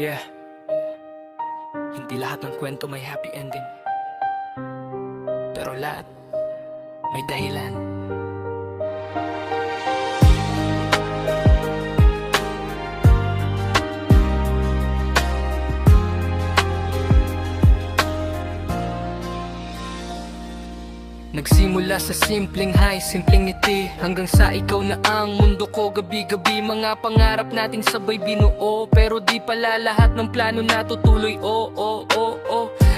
Yeah, hindi lahat ng kwento may happy ending, pero lahat may dahilan. Nagsimula sa simpleng high, simpleng ngiti, hanggang sa ikaw na ang mundo ko. Gabi-gabi mga pangarap natin sabay binuo, pero di pala lahat ng plano natutuloy.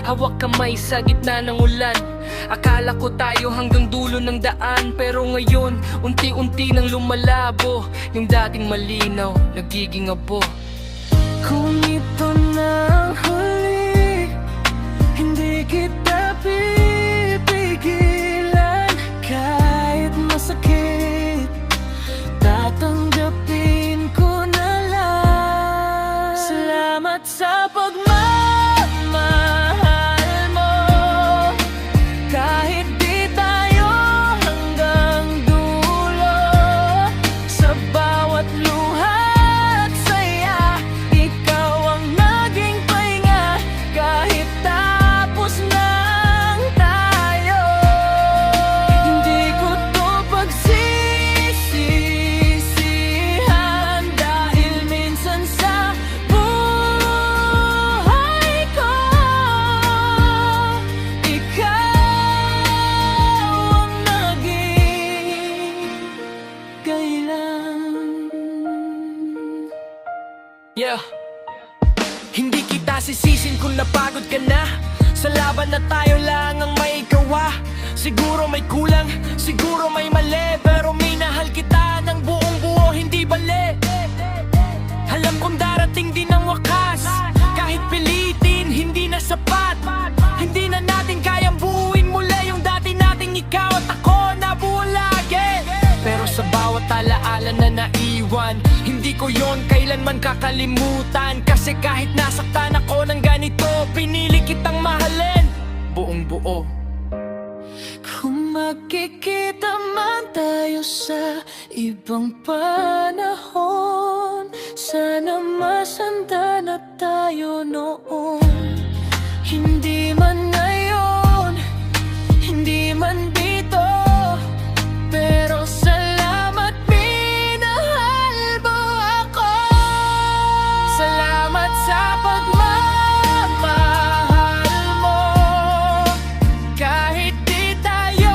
Hawak kamay sa gitna ng ulan, akala ko tayo hanggang dulo ng daan, pero ngayon unti-unti nang lumalabo. Yung dating malinaw, nagiging abo. Kung ito na ang huli, hindi kita pipigilan. Kahit masakit, tatanggapin ko na lang. Salamat sa pagmamahal mo, kahit di tayo hanggang dulo. Sa bawat luha at saya, ikaw ang naging pahinga. Kahit tapos lang tayo, hindi ko to pagsisisihan, dahil minsan sa buhay ko, ikaw ang naging kailan. Yeah. Hindi kita sisisin kung napagod ka na sa laban na tayo lang ang may gawa. Siguro may kulang, siguro may mali, pero minahal kita ng buong buo, hindi bali. Alam kong darating din ang wakas, kahit pilitin, hindi na sapat. Hindi na natin kayang buuin muli yung dati nating ikaw at ako na buo lagi. Pero sa bawat alaala na naiwan, hindi ko yon kailanman kakalimutan. Kasi kahit nasaktan ako ng ganito, pinili kitang mahalin buong buo. Kung magkikita man tayo sa ibang panahon, sana masanda na tayo noon. Hindi man ngayon, hindi man dito, pero salamat, minahal mo ako. Salamat sa pagmamahal mo, kahit di tayo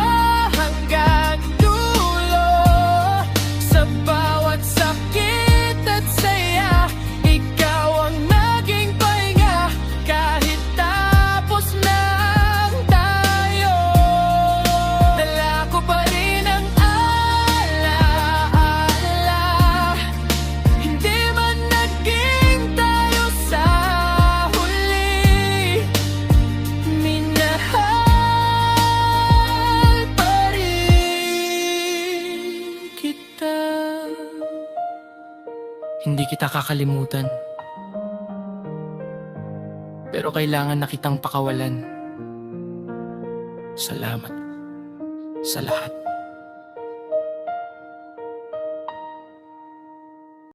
hanggang dulo. Sa bawat sakit at saya, ikaw ang naging pahinga. Kahit tapos lang tayo, dala ko pa rin ang alaala. Hindi man naging tayo sa huli, minahal pa rin kita. Hindi kita kakalimutan, pero kailangan na kitang pakawalan. Salamat sa lahat.